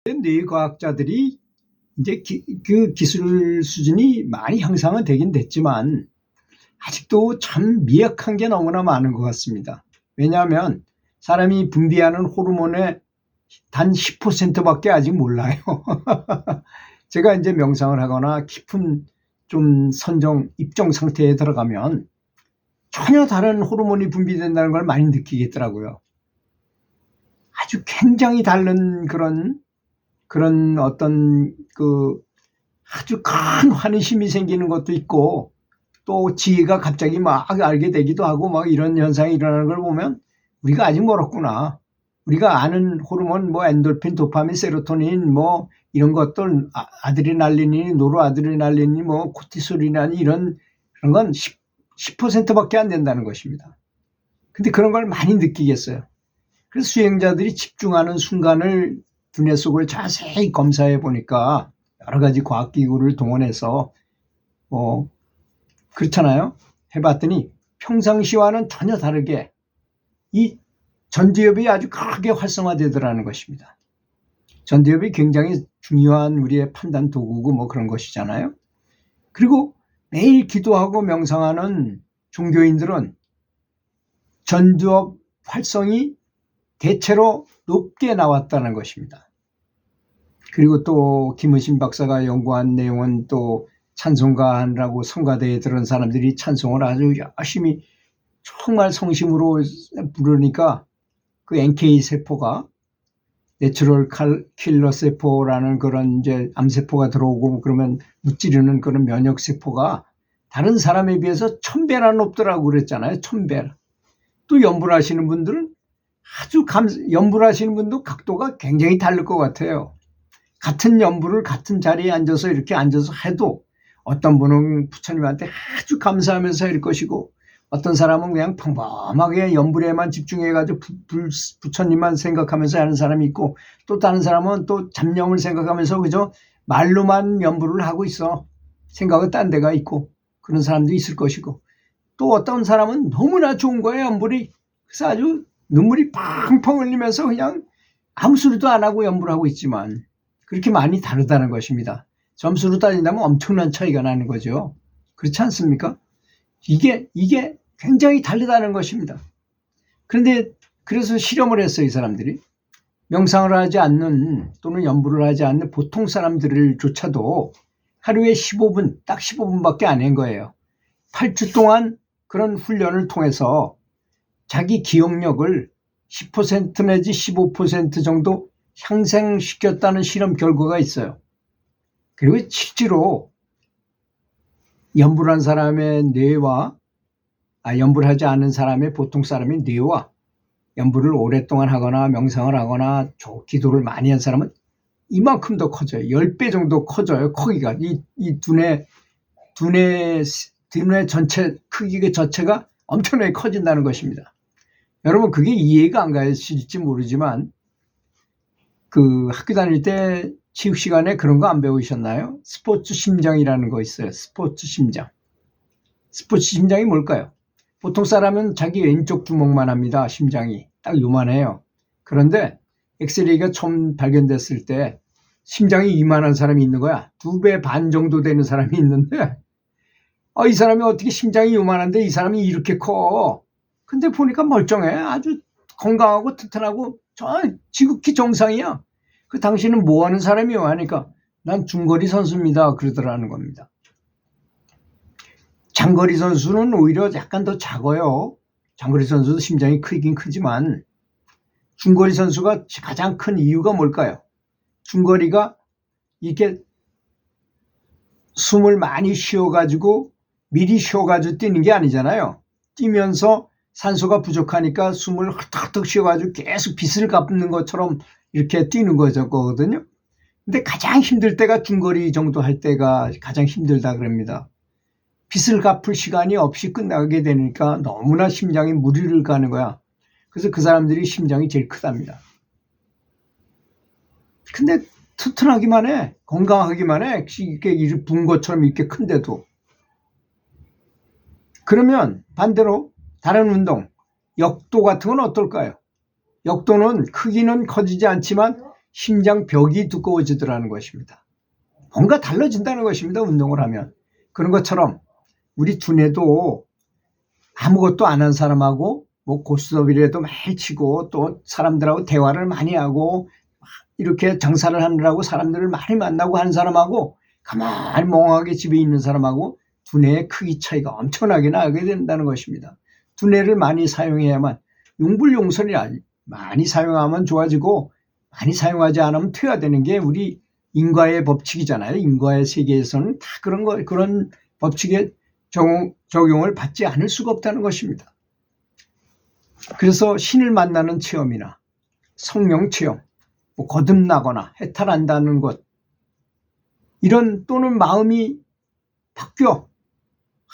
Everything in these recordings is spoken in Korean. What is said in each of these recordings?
뇌과학자들이 이제 그 기술 수준이 많이 향상은 되긴 됐지만 아직도 참 미약한 게 너무나 많은 것 같습니다. 왜냐하면 사람이 분비하는 호르몬의 단 10%밖에 아직 몰라요. 제가 이제 명상을 하거나 깊은 좀 입정 상태에 들어가면 전혀 다른 호르몬이 분비된다는 걸 많이 느끼겠더라고요. 아주 굉장히 다른 그런 어떤 아주 큰 환희심이 생기는 것도 있고 또 지혜가 갑자기 막 알게 되기도 하고 막 이런 현상이 일어나는 걸 보면 우리가 아직 멀었구나. 우리가 아는 호르몬 엔돌핀, 도파민, 세로토닌 이런 것들 아드레날린이, 노르아드레날린이 코티솔이라니 이런 건 10%밖에 안 된다는 것입니다. 근데 그런 걸 많이 느끼겠어요. 그래서 수행자들이 집중하는 순간을 두뇌 속을 자세히 검사해 보니까 여러 가지 과학기구를 동원해서 그렇잖아요. 해봤더니 평상시와는 전혀 다르게 이 전두엽이 아주 크게 활성화되더라는 것입니다. 전두엽이 굉장히 중요한 우리의 판단 도구고 그런 것이잖아요. 그리고 매일 기도하고 명상하는 종교인들은 전두엽 활성이 대체로 높게 나왔다는 것입니다. 그리고 또 김의신 박사가 연구한 내용은 또 찬송가 하느라고 성가대에 들은 사람들이 찬송을 아주 열심히 정말 성심으로 부르니까 그 NK 세포가 내추럴 킬러 세포라는 그런 이제 암세포가 들어오고 그러면 무찌르는 그런 면역 세포가 다른 사람에 비해서 1000배나 높더라고 그랬잖아요. 1000배. 또 연불하시는 분들은 연불하시는 분도 각도가 굉장히 다를 것 같아요. 같은 연불을 같은 자리에 앉아서 이렇게 앉아서 해도 어떤 분은 부처님한테 아주 감사하면서 할 것이고 어떤 사람은 그냥 평범하게 연불에만 집중해가지고 부처님만 생각하면서 하는 사람이 있고 또 다른 사람은 또 잡념을 생각하면서 그저 말로만 연불을 하고 있어. 생각은 딴 데가 있고 그런 사람도 있을 것이고 또 어떤 사람은 너무나 좋은 거예요. 연불이. 그래서 아주 눈물이 펑펑 흘리면서 그냥 아무 소리도 안 하고 연불하고 있지만 그렇게 많이 다르다는 것입니다. 점수로 따진다면 엄청난 차이가 나는 거죠. 그렇지 않습니까? 이게 굉장히 다르다는 것입니다. 그런데 그래서 실험을 했어요. 이 사람들이. 명상을 하지 않는 또는 연불을 하지 않는 보통 사람들을 조차도 하루에 15분, 딱 15분밖에 안 한 거예요. 8주 동안 그런 훈련을 통해서 자기 기억력을 10% 내지 15% 정도 향상시켰다는 실험 결과가 있어요. 그리고 실제로 연불한 사람의 뇌와 연불하지 않은 사람의 보통 사람의 뇌와 연불을 오랫동안 하거나 명상을 하거나 기도를 많이 한 사람은 이만큼 더 커져요. 10배 정도 커져요. 크기가. 이 두뇌 전체 크기 자체가 엄청나게 커진다는 것입니다. 여러분 그게 이해가 안 가실지 모르지만 그 학교 다닐 때 체육 시간에 그런 거 안 배우셨나요? 스포츠 심장이라는 거 있어요. 스포츠 심장. 스포츠 심장이 뭘까요? 보통 사람은 자기 왼쪽 주먹만 합니다. 심장이 딱 요만해요. 그런데 엑스레이가 처음 발견됐을 때 심장이 이만한 사람이 있는 거야. 2배 반 정도 되는 사람이 있는데 이 사람이 어떻게 심장이 요만한데 이 사람이 이렇게 커. 근데 보니까 멀쩡해. 아주 건강하고 튼튼하고 지극히 정상이야. 당신은 뭐 하는 사람이요? 하니까 난 중거리 선수입니다. 그러더라는 겁니다. 장거리 선수는 오히려 약간 더 작아요. 장거리 선수도 심장이 크긴 크지만 중거리 선수가 가장 큰 이유가 뭘까요? 중거리가 이렇게 숨을 많이 쉬어가지고 미리 쉬어가지고 뛰는 게 아니잖아요. 뛰면서 산소가 부족하니까 숨을 헐떡헐떡 쉬어가지고 계속 빗을 갚는 것처럼 이렇게 뛰는 거거든요. 근데 가장 힘들 때가 중거리 정도 할 때가 가장 힘들다 그럽니다. 빚을 갚을 시간이 없이 끝나게 되니까 너무나 심장이 무리를 가는 거야. 그래서 그 사람들이 심장이 제일 크답니다. 근데 튼튼하기만 해. 건강하기만 해. 이렇게 분 것처럼 이렇게 큰데도. 그러면 반대로 다른 운동, 역도 같은 건 어떨까요? 역도는 크기는 커지지 않지만 심장 벽이 두꺼워지더라는 것입니다. 뭔가 달라진다는 것입니다. 운동을 하면. 그런 것처럼 우리 두뇌도 아무것도 안 한 사람하고 뭐 고스톱이라도 많이 치고 또 사람들하고 대화를 많이 하고 이렇게 장사를 하느라고 사람들을 많이 만나고 하는 사람하고 가만히 멍하게 집에 있는 사람하고 두뇌의 크기 차이가 엄청나게 나게 된다는 것입니다. 두뇌를 많이 사용해야만 용불용설이 많이 사용하면 좋아지고 많이 사용하지 않으면 퇴화되는 게 우리 인과의 법칙이잖아요. 인과의 세계에서는 다 그런 법칙의 적용을 받지 않을 수가 없다는 것입니다. 그래서 신을 만나는 체험이나 성령 체험, 뭐 거듭나거나 해탈한다는 것, 이런 또는 마음이 바뀌어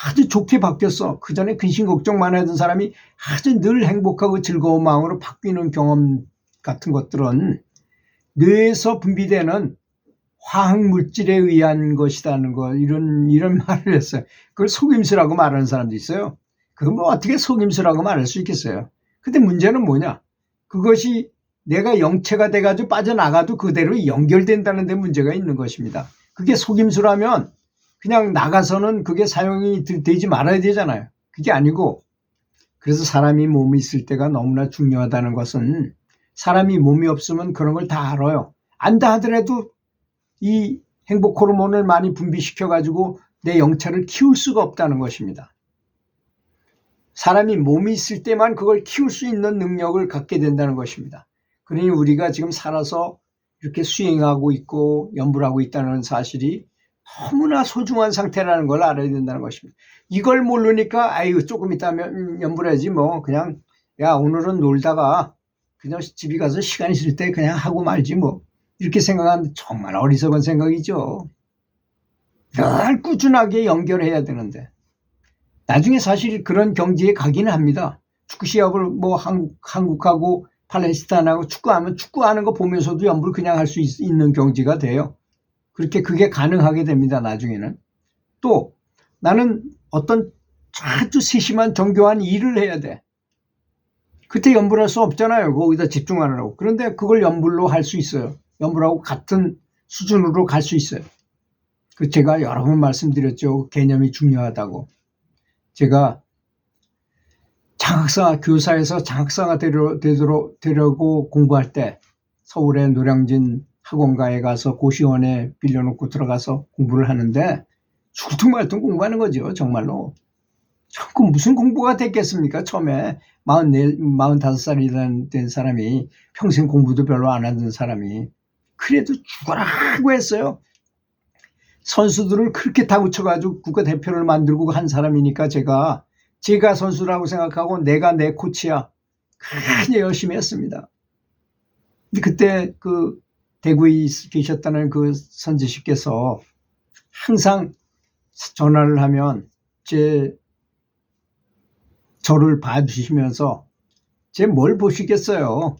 아주 좋게 바뀌었어. 그 전에 근심 걱정만 하던 사람이 아주 늘 행복하고 즐거운 마음으로 바뀌는 경험 같은 것들은 뇌에서 분비되는 화학물질에 의한 것이라는 거, 이런 말을 했어요. 그걸 속임수라고 말하는 사람도 있어요. 그건 뭐 어떻게 속임수라고 말할 수 있겠어요. 근데 문제는 뭐냐? 그것이 내가 영체가 돼가지고 빠져나가도 그대로 연결된다는 데 문제가 있는 것입니다. 그게 속임수라면 그냥 나가서는 그게 사용이 되지 말아야 되잖아요. 그게 아니고, 그래서 사람이 몸이 있을 때가 너무나 중요하다는 것은 사람이 몸이 없으면 그런 걸 다 알아요. 안다 하더라도 이 행복 호르몬을 많이 분비시켜가지고 내 영체를 키울 수가 없다는 것입니다. 사람이 몸이 있을 때만 그걸 키울 수 있는 능력을 갖게 된다는 것입니다. 그러니 우리가 지금 살아서 이렇게 수행하고 있고 연불하고 있다는 사실이 너무나 소중한 상태라는 걸 알아야 된다는 것입니다. 이걸 모르니까 아유 조금 있다면 연불해야지 뭐 그냥 야 오늘은 놀다가 그냥 집에 가서 시간 있을 때 그냥 하고 말지 뭐 이렇게 생각하면 정말 어리석은 생각이죠. 늘 꾸준하게 연결해야 되는데 나중에 사실 그런 경지에 가기는 합니다. 축구 시합을 뭐 한국하고 팔레스타인하고 축구하면 축구하는 거 보면서도 연불 그냥 할 수 있는 경지가 돼요. 그게 가능하게 됩니다. 나중에는. 또 나는 어떤 아주 세심한 정교한 일을 해야 돼. 그때 연불할 수 없잖아요. 거기다 집중하느라고. 그런데 그걸 연불로 할 수 있어요. 연불하고 같은 수준으로 갈 수 있어요. 제가 여러 번 말씀드렸죠. 개념이 중요하다고. 제가 교사에서 장학사가 되려고 공부할 때 서울의 노량진 학원가에 가서 고시원에 빌려놓고 들어가서 공부를 하는데 죽을 말든 공부하는 거죠. 정말로. 그 무슨 공부가 됐겠습니까? 처음에 45살이 된 사람이 평생 공부도 별로 안 하던 사람이 그래도 죽어라고 했어요. 선수들을 그렇게 다구쳐가지고 국가대표를 만들고 한 사람이니까 제가 선수라고 생각하고 내가 내 코치야. 그냥 열심히 했습니다. 근데 그때 그 대구에 계셨다는 그 선지식께서 항상 전화를 하면 저를 봐주시면서 뭘 보시겠어요.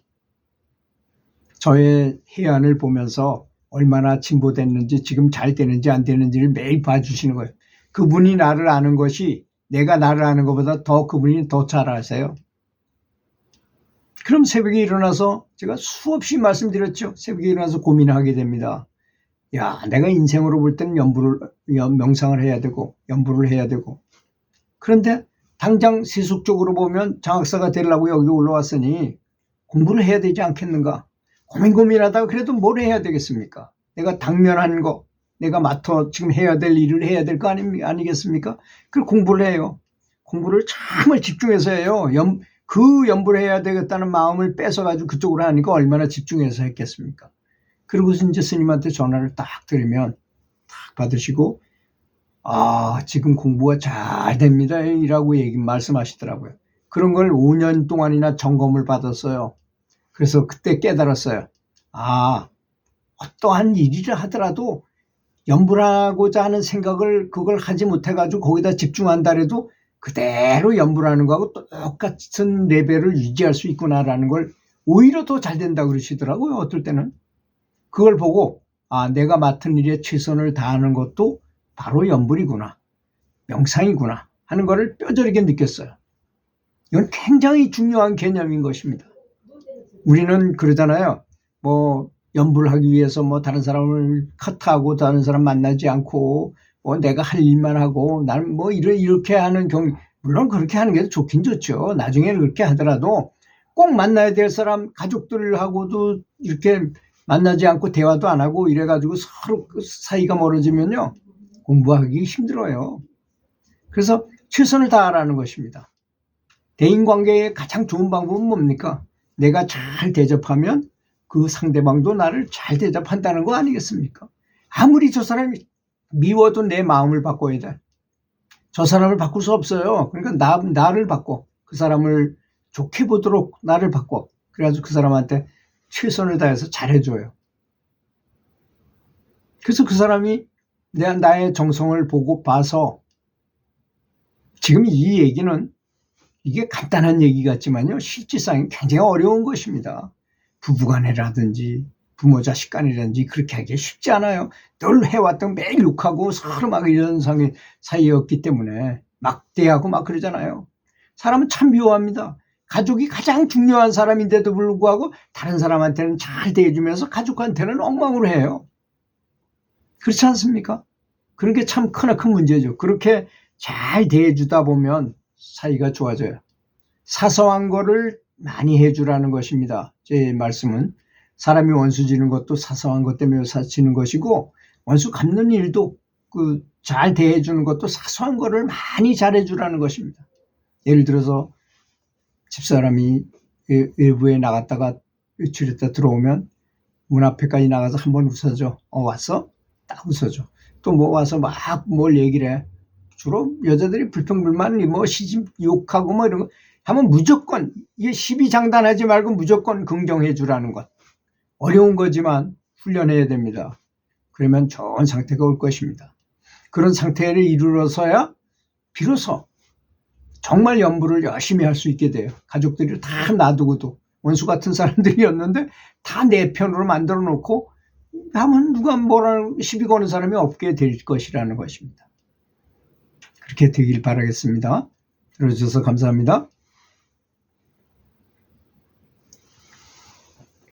저의 해안을 보면서 얼마나 진보됐는지 지금 잘 되는지 안 되는지를 매일 봐주시는 거예요. 그분이 나를 아는 것이 내가 나를 아는 것보다 더 그분이 더 잘 아세요. 그럼 새벽에 일어나서 제가 수없이 말씀드렸죠. 새벽에 일어나서 고민하게 됩니다. 야, 내가 인생으로 볼 때는 명상을 해야 되고 연불을 해야 되고 그런데 당장 세속적으로 보면 장학사가 되려고 여기 올라왔으니 공부를 해야 되지 않겠는가. 고민하다가 그래도 뭘 해야 되겠습니까? 내가 당면한 거, 내가 지금 해야 될 일을 해야 될 거 아니겠습니까? 그걸 공부를 해요. 공부를 정말 집중해서 해요. 그 연불을 해야 되겠다는 마음을 뺏어가지고 그쪽으로 하니까 얼마나 집중해서 했겠습니까? 그리고서 이제 스님한테 전화를 딱 드리면 딱 받으시고 지금 공부가 잘 됩니다. 이라고 말씀하시더라고요. 그런 걸 5년 동안이나 점검을 받았어요. 그래서 그때 깨달았어요. 어떠한 일이라 하더라도 연불하고자 하는 생각을 그걸 하지 못해가지고 거기다 집중한다 해도 그대로 연불하는 거하고 똑같은 레벨을 유지할 수 있구나라는 걸 오히려 더 잘 된다고 그러시더라고요. 어떨 때는. 그걸 보고 내가 맡은 일에 최선을 다하는 것도 바로 연불이구나. 명상이구나 하는 거를 뼈저리게 느꼈어요. 이건 굉장히 중요한 개념인 것입니다. 우리는 그러잖아요. 연부를 하기 위해서 뭐 다른 사람을 컷하고 다른 사람 만나지 않고 뭐 내가 할 일만 하고 나는 뭐 이렇게 하는 물론 그렇게 하는 게 좋긴 좋죠. 나중에는 그렇게 하더라도 꼭 만나야 될 사람 가족들하고도 이렇게 만나지 않고 대화도 안 하고 이래가지고 서로 사이가 멀어지면요 공부하기 힘들어요. 그래서 최선을 다하라는 것입니다. 대인관계의 가장 좋은 방법은 뭡니까? 내가 잘 대접하면 그 상대방도 나를 잘 대접한다는 거 아니겠습니까? 아무리 저 사람이 미워도 내 마음을 바꿔야 돼. 저 사람을 바꿀 수 없어요. 그러니까 나를 바꿔. 그 사람을 좋게 보도록 나를 바꿔. 그래가지고 그 사람한테 최선을 다해서 잘해줘요. 그래서 그 사람이 나의 정성을 보고 봐서 지금 이 얘기는 이게 간단한 얘기 같지만요. 실질상 굉장히 어려운 것입니다. 부부간이라든지 부모 자식 간이라든지 그렇게 하기 쉽지 않아요. 늘 해왔던 매일 욕하고 서로 막 이런 사이였기 때문에 막 대하고 막 그러잖아요. 사람은 참 묘합니다. 가족이 가장 중요한 사람인데도 불구하고 다른 사람한테는 잘 대해주면서 가족한테는 엉망으로 해요. 그렇지 않습니까? 그런 게 참 크나큰 문제죠. 그렇게 잘 대해주다 보면 사이가 좋아져요. 사소한 거를 많이 해주라는 것입니다. 제 말씀은 사람이 원수 지는 것도 사소한 것 때문에 지는 것이고 원수 갚는 일도 잘 대해주는 것도 사소한 거를 많이 잘해주라는 것입니다. 예를 들어서 집사람이 외부에 나갔다가 외출했다 들어오면 문 앞에까지 나가서 한번 웃어줘. 왔어? 딱 웃어줘. 또 뭐 와서 막 뭘 얘기를 해. 주로 여자들이 불평불만 뭐 시집 욕하고 뭐 이런 거 하면 무조건 이게 시비장단하지 말고 무조건 긍정해 주라는 것. 어려운 거지만 훈련해야 됩니다. 그러면 좋은 상태가 올 것입니다. 그런 상태를 이루어서야 비로소 정말 연부를 열심히 할 수 있게 돼요. 가족들이 다 놔두고도 원수 같은 사람들이었는데 다 내 편으로 만들어 놓고 하면 누가 뭐라 시비 거는 사람이 없게 될 것이라는 것입니다. 그렇게 되길 바라겠습니다. 들어주셔서 감사합니다.